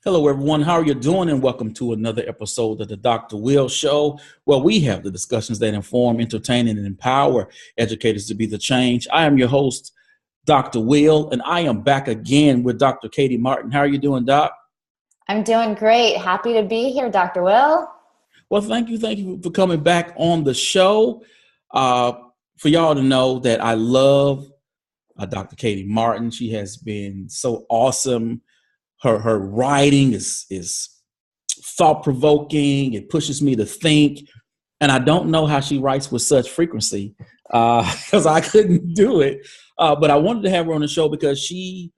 Hello, everyone. How are you doing? And welcome to another episode of the Dr. Will Show, where we have the discussions that inform, entertain, and empower educators to be the change. I am your host, Dr. Will, and I am back again with Dr. Katie Martin. How are you doing, Doc? I'm doing great. Happy to be here, Dr. Will. Well, thank you. Thank you for coming back on the show. Uh, for y'all to know that I love Dr. Katie Martin. She has been so awesome. Her writing is thought provoking. It pushes me to think, and I don't know how she writes with such frequency because I couldn't do it. But I wanted to have her on the show because she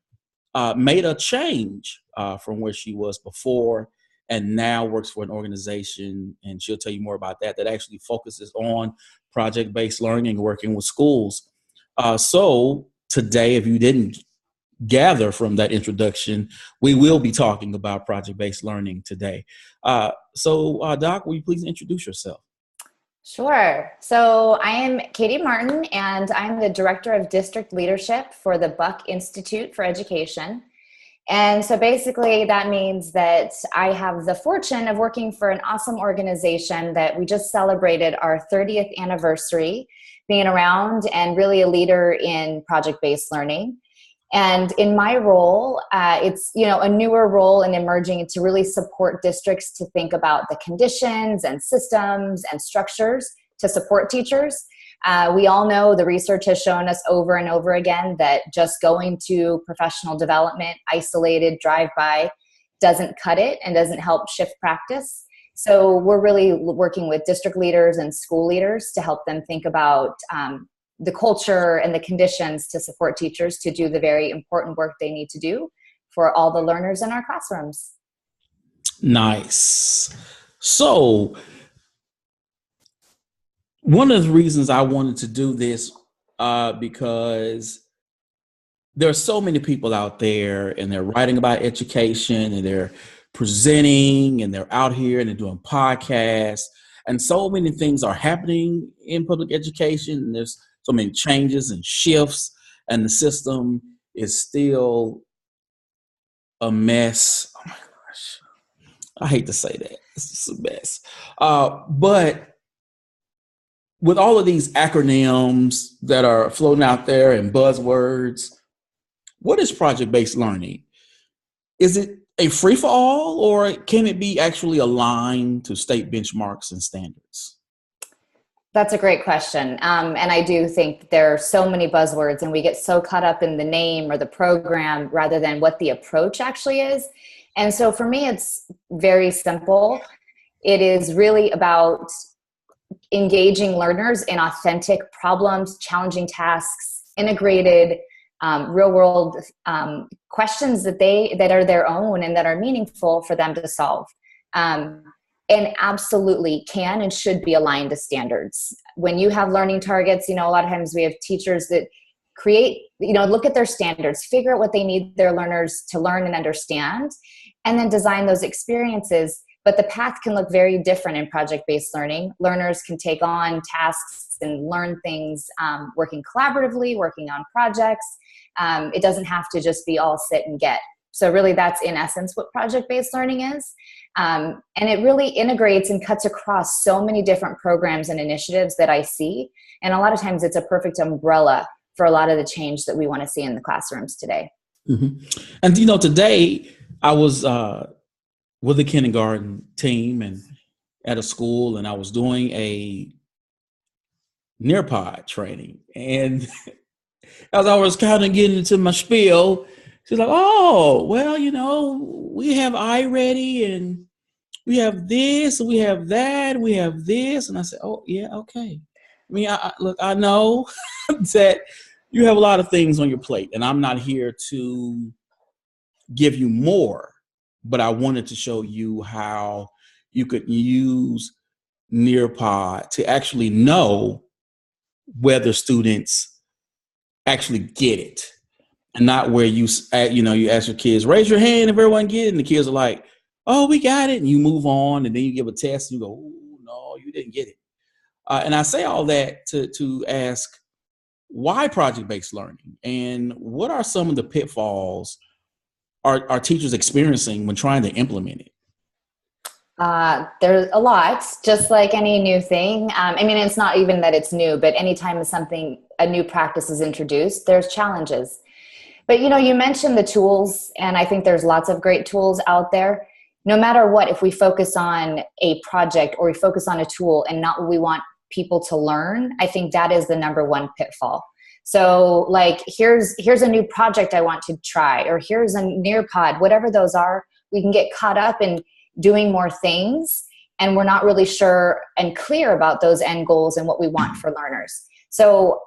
made a change from where she was before, and now works for an organization, and she'll tell you more about that actually focuses on project-based learning and working with schools. So today, if you didn't gather from that introduction, we will be talking about project-based learning today. So, Doc, will you please introduce yourself? Sure. So I am Katie Martin, and I'm the Director of District Leadership for the Buck Institute for Education. And so basically that means that I have the fortune of working for an awesome organization that we just celebrated our 30th anniversary being around, and really a leader in project-based learning. And in my role, it's a newer role and emerging to really support districts to think about the conditions and systems and structures to support teachers. We all know the research has shown us over and over again that just going to professional development, isolated drive-by, doesn't cut it and doesn't help shift practice. So we're really working with district leaders and school leaders to help them think about the culture and the conditions to support teachers to do the very important work they need to do for all the learners in our classrooms. Nice. So one of the reasons I wanted to do this, because there are so many people out there, and they're writing about education, and they're presenting, and they're out here, and they're doing podcasts, and so many things are happening in public education. And there's so many changes and shifts, and the system is still a mess. Oh my gosh, I hate to say that. It's just a mess. But with all of these acronyms that are floating out there and buzzwords, what is project-based learning? Is it a free-for-all, or can it be actually aligned to state benchmarks and standards? That's a great question. And I do think there are so many buzzwords, and we get so caught up in the name or the program rather than what the approach actually is. And so for me, it's very simple. It is really about engaging learners in authentic problems, challenging tasks, integrated real world questions that are their own and that are meaningful for them to solve. And absolutely can and should be aligned to standards. When you have learning targets, a lot of times we have teachers that create, look at their standards, figure out what they need their learners to learn and understand, and then design those experiences. But the path can look very different in project-based learning. Learners can take on tasks and learn things working collaboratively, working on projects. It doesn't have to just be all sit and get. So really that's in essence what project-based learning is. And it really integrates and cuts across so many different programs and initiatives that I see. And a lot of times it's a perfect umbrella for a lot of the change that we want to see in the classrooms today. Mm-hmm. And, today I was with the kindergarten team and at a school, and I was doing a Nearpod training. And as I was kind of getting into my spiel, she's like, "Oh, well, we have iReady, and we have this, and we have that, and we have this." And I said, "Oh, yeah, okay." I mean, I know that you have a lot of things on your plate, and I'm not here to give you more, but I wanted to show you how you could use Nearpod to actually know whether students actually get it. And not where you ask your kids, raise your hand if everyone get it. And the kids are like, "Oh, we got it." And you move on, and then you give a test and you go, "Oh, no, you didn't get it." And I say all that to ask, why project-based learning? And what are some of the pitfalls are teachers experiencing when trying to implement it? There's a lot, just like any new thing. I mean, it's not even that it's new, but anytime a new practice is introduced, there's challenges. But, you mentioned the tools, and I think there's lots of great tools out there. No matter what, if we focus on a project or we focus on a tool and not what we want people to learn, I think that is the number one pitfall. So like, here's a new project I want to try, or here's a Nearpod, whatever those are, we can get caught up in doing more things, and we're not really sure and clear about those end goals and what we want for learners. So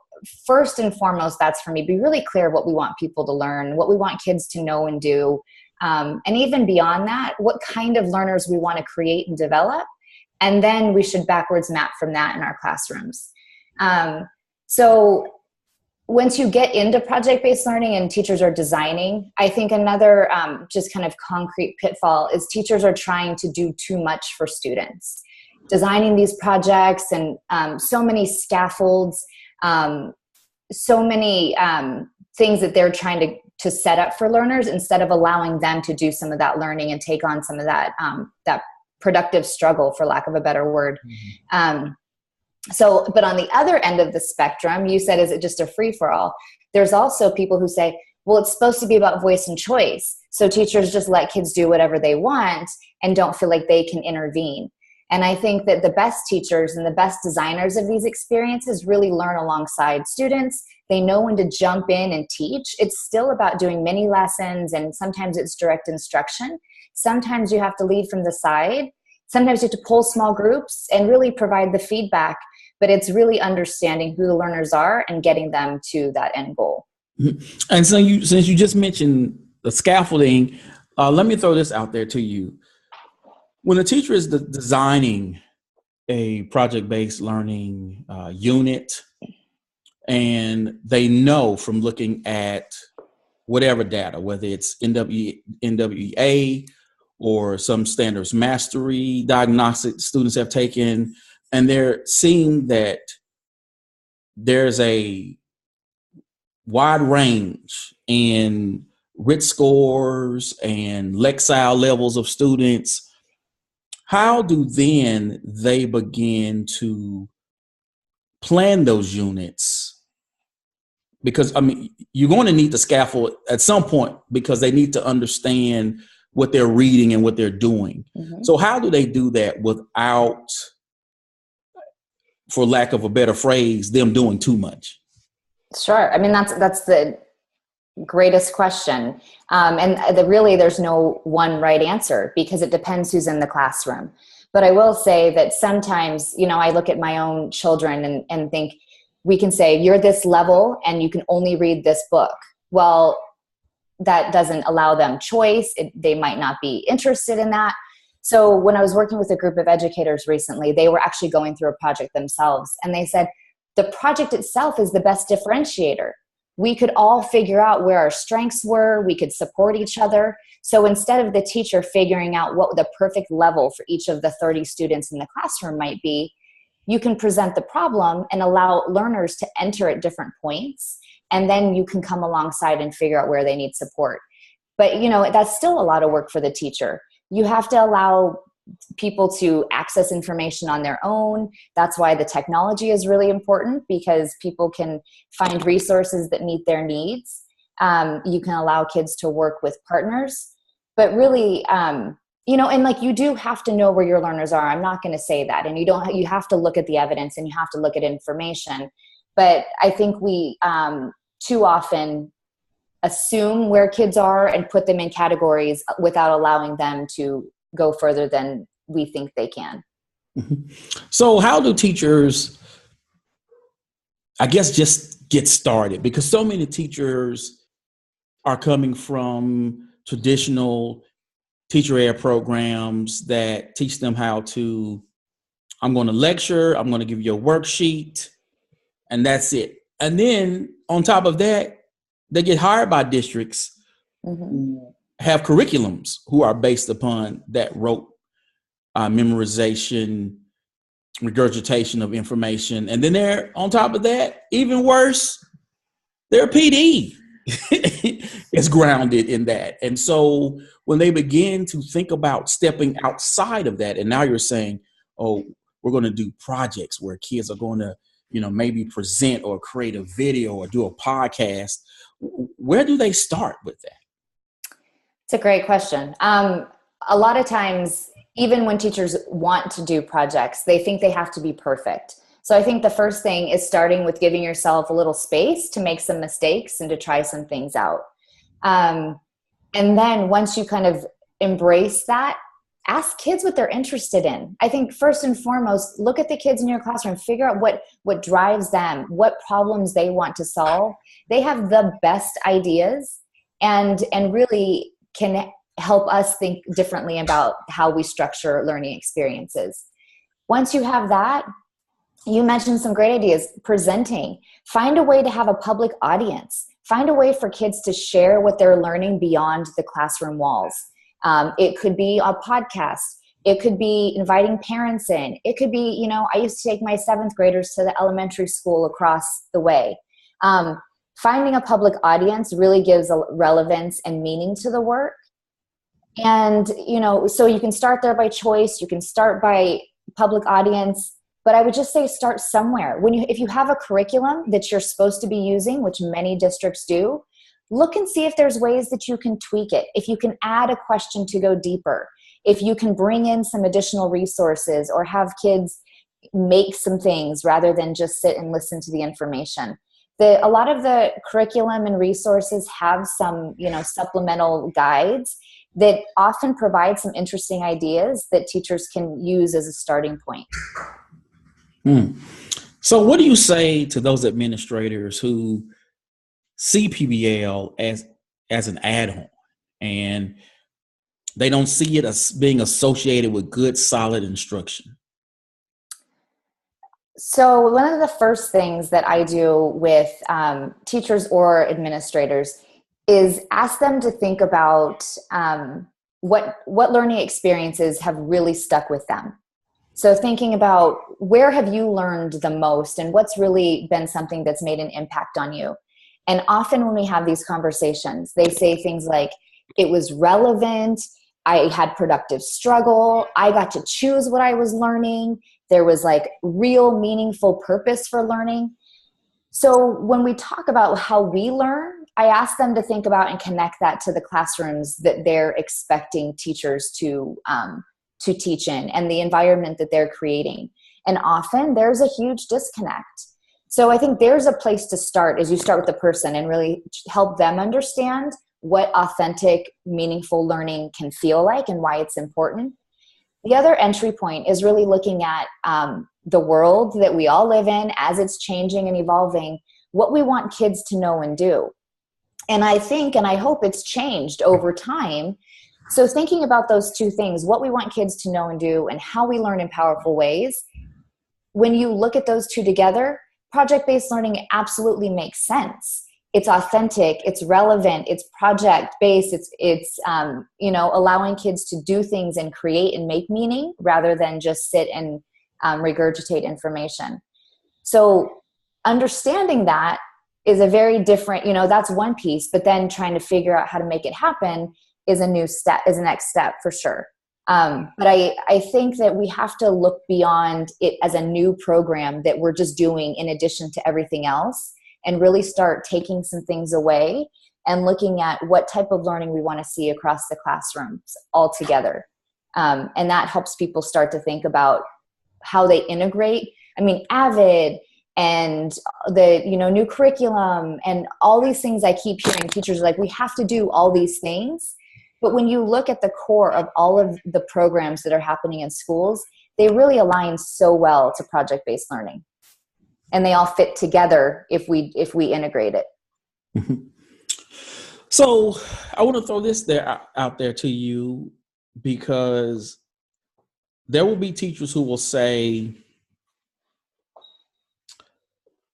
first and foremost, that's for me, be really clear what we want people to learn, what we want kids to know and do. And even beyond that, what kind of learners we want to create and develop. And then we should backwards map from that in our classrooms. So once you get into project-based learning and teachers are designing, I think another just kind of concrete pitfall is teachers are trying to do too much for students. Designing these projects and so many scaffolds, so many things that they're trying to set up for learners instead of allowing them to do some of that learning and take on some of that productive struggle, for lack of a better word. But on the other end of the spectrum, you said, is it just a free-for-all? There's also people who say, well, it's supposed to be about voice and choice. So teachers just let kids do whatever they want and don't feel like they can intervene. And I think that the best teachers and the best designers of these experiences really learn alongside students. They know when to jump in and teach. It's still about doing mini lessons, and sometimes it's direct instruction. Sometimes you have to lead from the side. Sometimes you have to pull small groups and really provide the feedback, but it's really understanding who the learners are and getting them to that end goal. And so since you just mentioned the scaffolding, let me throw this out there to you. When a teacher is designing a project-based learning unit, and they know from looking at whatever data, whether it's NWEA or some standards mastery diagnostic students have taken, and they're seeing that there's a wide range in RIT scores and Lexile levels of students, how do then they begin to plan those units? Because, I mean, you're going to need the scaffold at some point because they need to understand what they're reading and what they're doing. Mm-hmm. So how do they do that without, for lack of a better phrase, them doing too much? Sure. I mean, that's the greatest question. Really, there's no one right answer because it depends who's in the classroom. But I will say that sometimes, I look at my own children and think, we can say, you're this level and you can only read this book. Well, that doesn't allow them choice. They might not be interested in that. So when I was working with a group of educators recently, they were actually going through a project themselves. And they said, the project itself is the best differentiator. We could all figure out where our strengths were. We could support each other. So instead of the teacher figuring out what the perfect level for each of the 30 students in the classroom might be, you can present the problem and allow learners to enter at different points. And then you can come alongside and figure out where they need support. But, that's still a lot of work for the teacher. You have to allow people to access information on their own. That's why the technology is really important, because people can find resources that meet their needs. You can allow kids to work with partners, but really, and you do have to know where your learners are. I'm not going to say that. And you have to look at the evidence and you have to look at information. But I think we too often assume where kids are and put them in categories without allowing them to go further than we think they can. Mm-hmm. So how do teachers, I guess, just get started? Because so many teachers are coming from traditional teacher ed programs that teach them how to, I'm going to lecture, I'm going to give you a worksheet, and that's it. And then on top of that, they get hired by districts mm-hmm. who have curriculums who are based upon that rote memorization, regurgitation of information. And then they're, on top of that, even worse, they're PD. is grounded in that. And so when they begin to think about stepping outside of that, and now you're saying, oh, we're going to do projects where kids are going to, maybe present or create a video or do a podcast. Where do they start with that? It's a great question. A lot of times, even when teachers want to do projects, they think they have to be perfect. So I think the first thing is starting with giving yourself a little space to make some mistakes and to try some things out. And then once you kind of embrace that, ask kids what they're interested in. I think first and foremost, look at the kids in your classroom, figure out what drives them, what problems they want to solve. They have the best ideas and really can help us think differently about how we structure learning experiences. Once you have that, you mentioned some great ideas. Presenting. Find a way to have a public audience. Find a way for kids to share what they're learning beyond the classroom walls. It could be a podcast. It could be inviting parents in. It could be, I used to take my 7th graders to the elementary school across the way. Finding a public audience really gives a relevance and meaning to the work. And, so you can start there by choice. You can start by public audience. But I would just say start somewhere. If you have a curriculum that you're supposed to be using, which many districts do, look and see if there's ways that you can tweak it. If you can add a question to go deeper, if you can bring in some additional resources or have kids make some things rather than just sit and listen to the information. A lot of the curriculum and resources have some, supplemental guides that often provide some interesting ideas that teachers can use as a starting point. So what do you say to those administrators who see PBL as an add-on and they don't see it as being associated with good, solid instruction? So one of the first things that I do with teachers or administrators is ask them to think about what learning experiences have really stuck with them. So thinking about where have you learned the most and what's really been something that's made an impact on you. And often when we have these conversations, they say things like, it was relevant, I had productive struggle, I got to choose what I was learning, there was like real meaningful purpose for learning. So when we talk about how we learn, I ask them to think about and connect that to the classrooms that they're expecting teachers to teach in and the environment that they're creating. And often there's a huge disconnect. So I think there's a place to start as you start with the person and really help them understand what authentic, meaningful learning can feel like and why it's important. The other entry point is really looking at the world that we all live in as it's changing and evolving, what we want kids to know and do. And I think, and I hope it's changed over time. So thinking about those two things, what we want kids to know and do and how we learn in powerful ways, when you look at those two together, project-based learning absolutely makes sense. It's authentic, it's relevant, it's project-based, it's allowing kids to do things and create and make meaning rather than just sit and regurgitate information. So understanding that is a very different, that's one piece, but then trying to figure out how to make it happen is a next step for sure. But I think that we have to look beyond it as a new program that we're just doing in addition to everything else and really start taking some things away and looking at what type of learning we want to see across the classrooms altogether. And that helps people start to think about how they integrate. I mean, AVID and the new curriculum and all these things I keep hearing teachers are like, we have to do all these things. But when you look at the core of all of the programs that are happening in schools, they really align so well to project-based learning. And they all fit together if we integrate it. Mm-hmm. So I want to throw this out there to you, because there will be teachers who will say,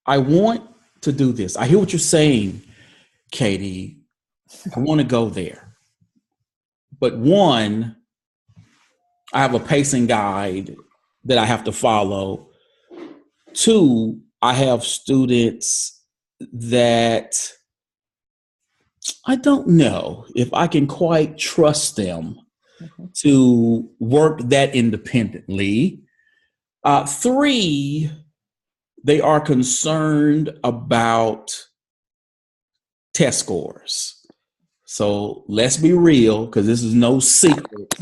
I want to do this. I hear what you're saying, Katie. I want to go there. But one, I have a pacing guide that I have to follow. Two, I have students that I don't know if I can quite trust them to work that independently. Three, they are concerned about test scores. So let's be real, because this is no secret.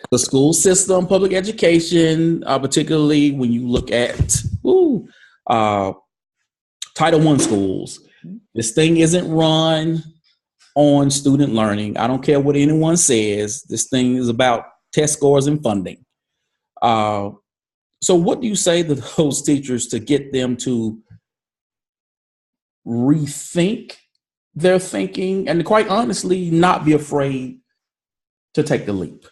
The school system, public education, particularly when you look at Title I schools, this thing isn't run on student learning. I don't care what anyone says. This thing is about test scores and funding. So what do you say to those teachers to get them to rethink their thinking and, quite honestly, not be afraid to take the leap?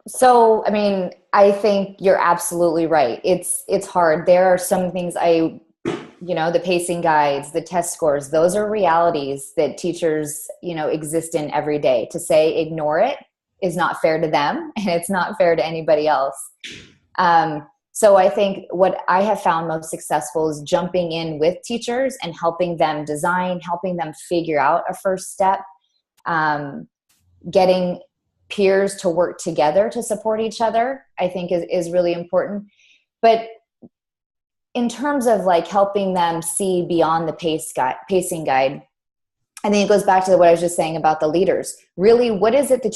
So, I mean, I think you're absolutely right. It's hard. There are some things the pacing guides, the test scores, those are realities that teachers, exist in every day. To say ignore it is not fair to them, and it's not fair to anybody else. So I think what I have found most successful is jumping in with teachers and helping them design, helping them figure out a first step, getting peers to work together to support each other, I think is really important. But in terms of like helping them see beyond the pacing guide, I think it goes back to what I was just saying about the leaders. Really, what is it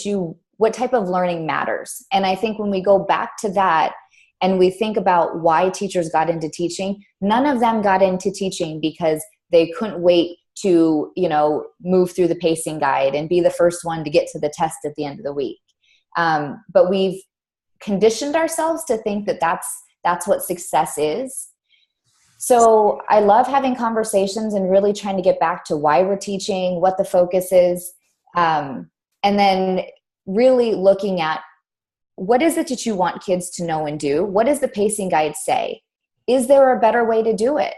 what type of learning matters? And I think when we go back to that and we think about why teachers got into teaching, none of them got into teaching because they couldn't wait to, move through the pacing guide and be the first one to get to the test at the end of the week. But we've conditioned ourselves to think that that's what success is. So I love having conversations and really trying to get back to why we're teaching, what the focus is, and then really looking at what is it that you want kids to know and do? What does the pacing guide say? Is there a better way to do it?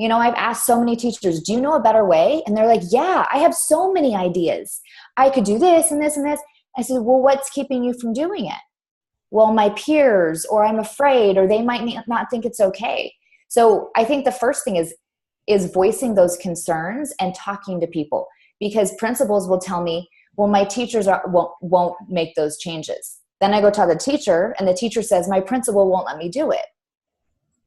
I've asked so many teachers, do you know a better way? And they're like, yeah, I have so many ideas. I could do this and this and this. I said, well, what's keeping you from doing it? Well, my peers, or I'm afraid, or they might not think it's okay. So I think the first thing is voicing those concerns and talking to people, because principals will tell me, well, my teachers won't make those changes. Then I go tell the teacher, and the teacher says, my principal won't let me do it.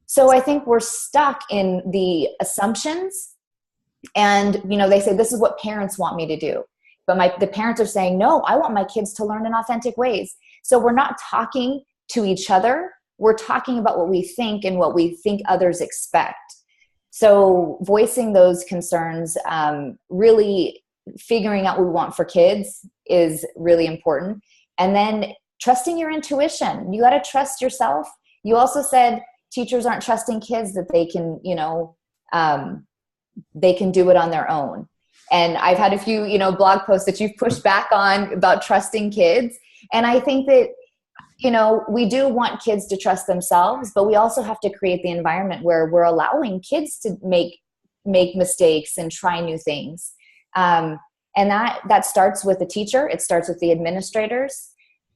So I think we're stuck in the assumptions, and they say this is what parents want me to do, but the parents are saying, no, I want my kids to learn in authentic ways. So we're not talking to each other. We're talking about what we think and what we think others expect. So voicing those concerns, really figuring out what we want for kids is really important. And then trusting your intuition. You got to trust yourself. You also said teachers aren't trusting kids that they can, they can do it on their own. And I've had a few, blog posts that you've pushed back on about trusting kids. And I think that, we do want kids to trust themselves, but we also have to create the environment where we're allowing kids to make mistakes and try new things. And that starts with the teacher. It starts with the administrators.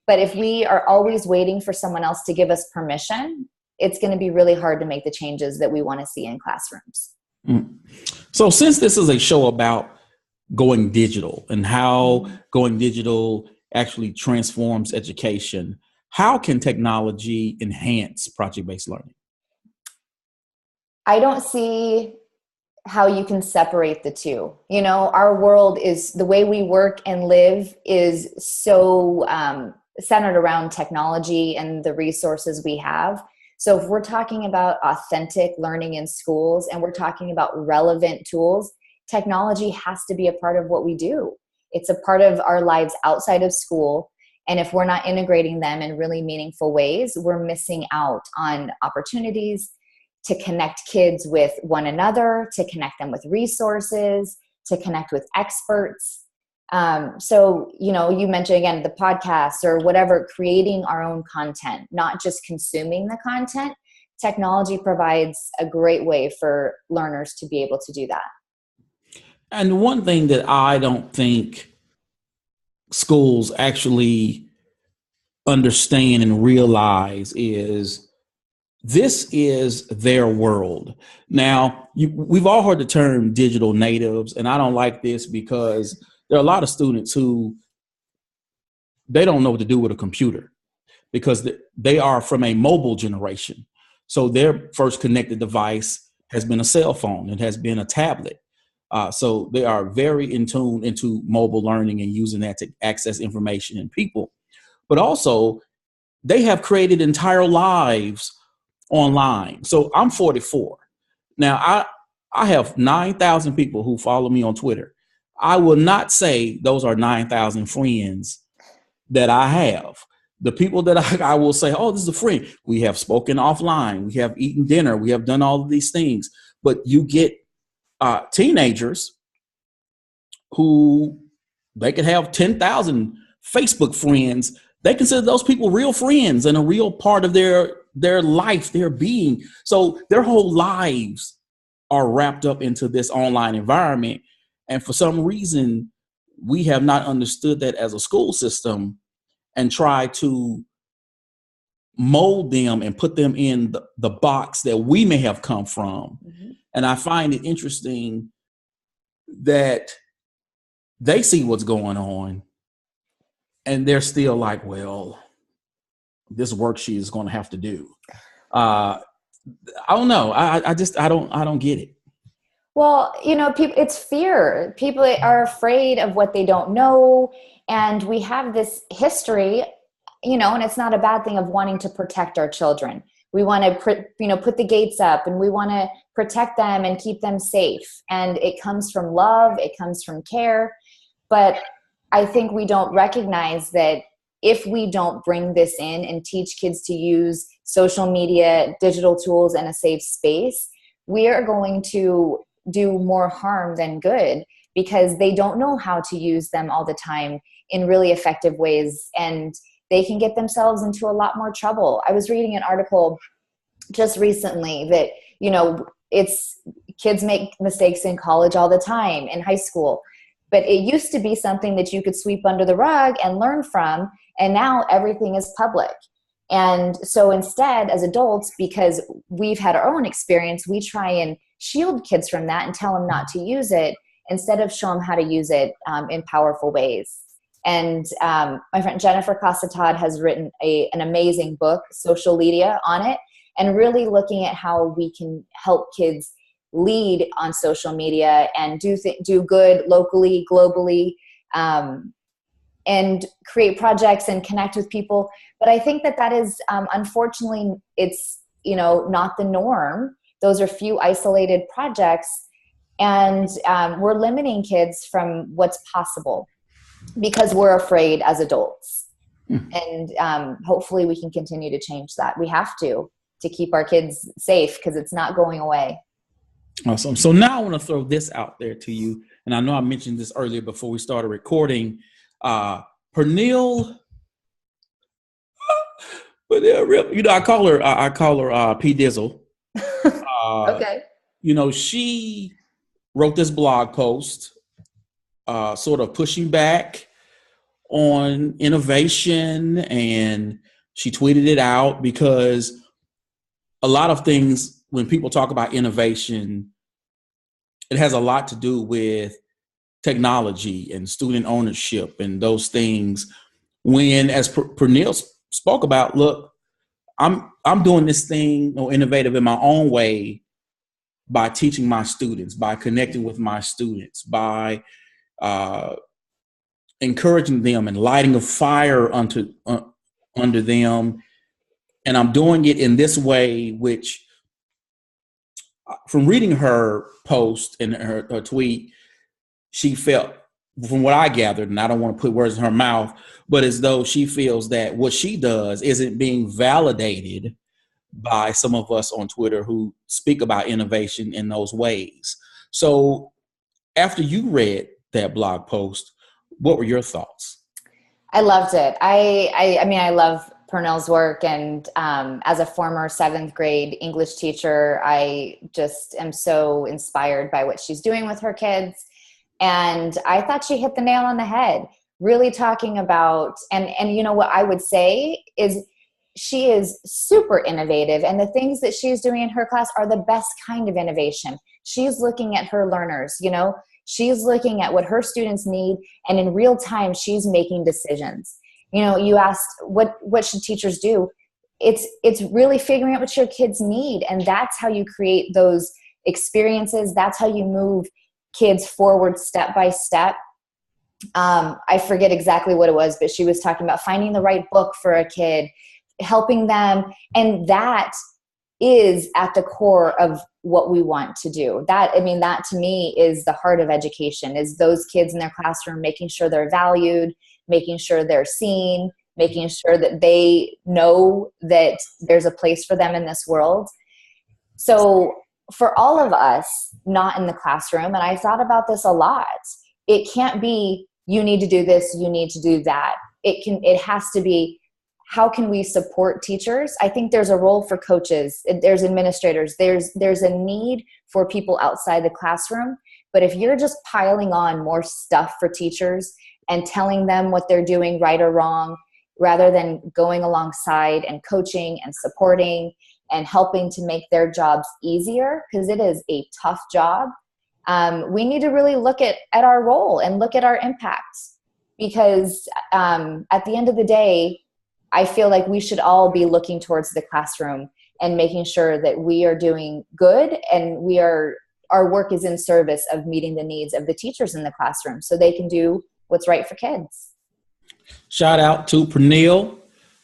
But if we are always waiting for someone else to give us permission, it's going to be really hard to make the changes that we want to see in classrooms. So since this is a show about going digital and how going digital actually transforms education, how can technology enhance project-based learning? I don't see how you can separate the two. Our world is, the way we work and live is so centered around technology and the resources we have. So if we're talking about authentic learning in schools and we're talking about relevant tools, technology has to be a part of what we do. It's a part of our lives outside of school. And if we're not integrating them in really meaningful ways, we're missing out on opportunities to connect kids with one another, to connect them with resources, to connect with experts. So, you mentioned again, the podcast or whatever, creating our own content, not just consuming the content. Technology provides a great way for learners to be able to do that. And one thing that I don't think schools actually understand and realize is this is their world. Now, we've all heard the term digital natives, and I don't like this because there are a lot of students who they don't know what to do with a computer because they are from a mobile generation. So their first connected device has been a cell phone. It has been a tablet. So they are very in tune into mobile learning and using that to access information and people. But also, they have created entire lives online. So I'm 44. Now, I have 9,000 people who follow me on Twitter. I will not say those are 9,000 friends that I have. The people that I will say, oh, this is a friend. We have spoken offline. We have eaten dinner. We have done all of these things. But you get teenagers who they could have 10,000 Facebook friends. They consider those people real friends and a real part of their life, their being. So their whole lives are wrapped up into this online environment. And for some reason, we have not understood that as a school system and try to mold them and put them in the box that we may have come from. Mm-hmm. And I find it interesting that they see what's going on and they're still like, well, this worksheet is going to have to do. I don't know. I don't get it. Well, people, it's fear. People are afraid of what they don't know. And we have this history, and it's not a bad thing, of wanting to protect our children. We want to, put the gates up and we want to protect them and keep them safe. And it comes from love. It comes from care. But I think we don't recognize that if we don't bring this in and teach kids to use social media, digital tools in a safe space, we are going to do more harm than good because they don't know how to use them all the time in really effective ways. And they can get themselves into a lot more trouble. I was reading an article just recently that, it's kids make mistakes in college all the time, in high school. But it used to be something that you could sweep under the rug and learn from. And now everything is public. And so instead, as adults, because we've had our own experience, we try and shield kids from that and tell them not to use it instead of show them how to use it in powerful ways. And my friend Jennifer Costa-Todd has written an amazing book, Social Media, on it, and really looking at how we can help kids lead on social media and do good locally, globally, and create projects and connect with people. But I think that is, unfortunately, it's, not the norm. Those are few isolated projects, and we're limiting kids from what's possible because we're afraid as adults. And hopefully we can continue to change that. We have to keep our kids safe because it's not going away. Awesome. So now I want to throw this out there to you. And I know I mentioned this earlier before we started recording. Pernille, but I call her P Dizzle. Okay. She wrote this blog post, sort of pushing back on innovation, and she tweeted it out because a lot of things, when people talk about innovation, it has a lot to do with technology and student ownership and those things. When, as Pernille spoke about, look, I'm doing this thing innovative in my own way by teaching my students, by connecting with my students, by encouraging them and lighting a fire under them. And I'm doing it in this way, which from reading her post and her tweet, she felt, from what I gathered, and I don't want to put words in her mouth, but as though she feels that what she does isn't being validated by some of us on Twitter who speak about innovation in those ways. So after you read that blog post, what were your thoughts? I loved it. I mean, I love Pernille's work. And as a former 7th grade English teacher, I just am so inspired by what she's doing with her kids. And I thought she hit the nail on the head, really talking about, and what I would say is she is super innovative, and the things that she's doing in her class are the best kind of innovation. She's looking at her learners, she's looking at what her students need, and in real time, she's making decisions. You asked what should teachers do? It's really figuring out what your kids need, and that's how you create those experiences. That's how you move kids forward step by step. I forget exactly what it was, but she was talking about finding the right book for a kid, helping them. And that is at the core of what we want to do. That to me is the heart of education, is those kids in their classroom, making sure they're valued, making sure they're seen, making sure that they know that there's a place for them in this world. So for all of us not in the classroom, and I thought about this a lot, it can't be, you need to do this, you need to do that. It has to be, how can we support teachers? I think there's a role for coaches, there's administrators, there's a need for people outside the classroom. But if you're just piling on more stuff for teachers and telling them what they're doing right or wrong, rather than going alongside and coaching and supporting and helping to make their jobs easier, because it is a tough job, we need to really look at our role and look at our impact. Because at the end of the day, I feel like we should all be looking towards the classroom and making sure that we are doing good, and our work is in service of meeting the needs of the teachers in the classroom so they can do what's right for kids. Shout out to Pernille.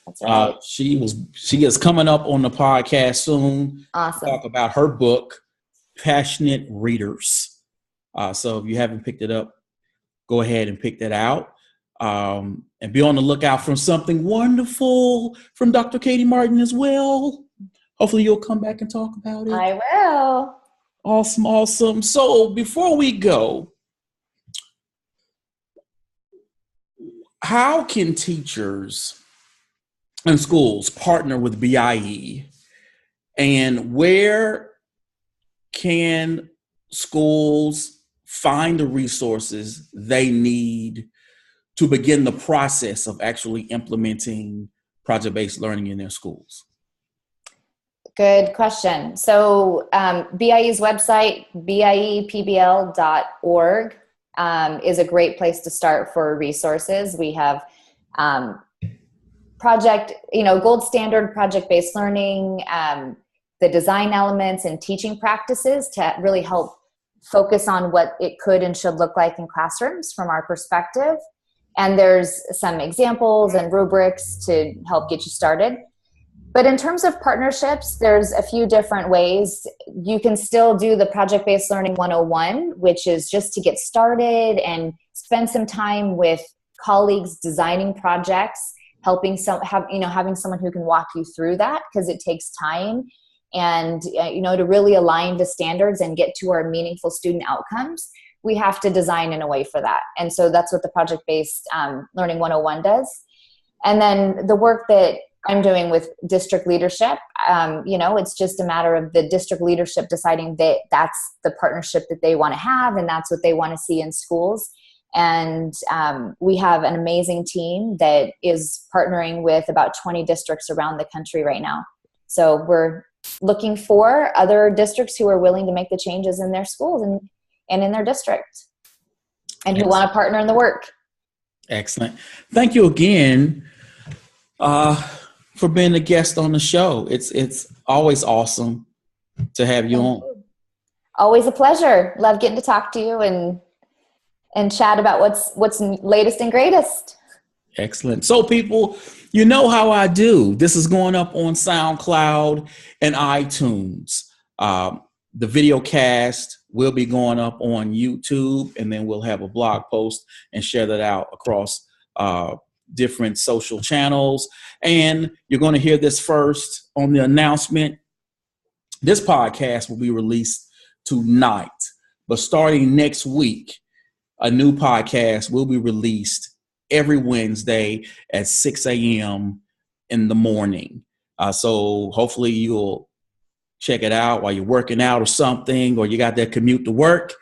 That's right. She is coming up on the podcast soon. Awesome. To talk about her book, Passionate Readers. So if you haven't picked it up, go ahead and pick that out. And be on the lookout for something wonderful from Dr. Katie Martin as well. Hopefully you'll come back and talk about it. I will. Awesome. So before we go, how can teachers and schools partner with BIE, and where can schools find the resources they need to begin the process of actually implementing project-based learning in their schools? Good question. So BIE's website, biepbl.org, is a great place to start for resources. We have gold standard project-based learning, the design elements and teaching practices to really help focus on what it could and should look like in classrooms from our perspective. And there's some examples and rubrics to help get you started. But in terms of partnerships, there's a few different ways. You can still do the Project-Based Learning 101, which is just to get started and spend some time with colleagues designing projects, having someone who can walk you through that, because it takes time. And, to really align the standards and get to our meaningful student outcomes, we have to design in a way for that. And so that's what the Project-Based Learning 101 does. And then the work that I'm doing with district leadership, it's just a matter of the district leadership deciding that that's the partnership that they want to have, and that's what they want to see in schools. And we have an amazing team that is partnering with about 20 districts around the country right now. So we're looking for other districts who are willing to make the changes in their schools and in their district, and who want to partner in the work. Excellent. Thank you again for being a guest on the show. It's always awesome to have you on. Always a pleasure. Love getting to talk to you and chat about what's latest and greatest. Excellent. So people, you know how I do. This is going up on SoundCloud and iTunes. The video cast will be going up on YouTube, and then we'll have a blog post and share that out across different social channels. And you're going to hear this first on the announcement. This podcast will be released tonight, but starting next week, a new podcast will be released every Wednesday at 6 a.m. in the morning. So hopefully you'll check it out while you're working out or something, or you got that commute to work,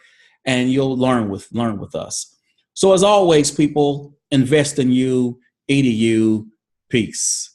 and you'll learn with us. So as always, people, invest in you, EDU, peace.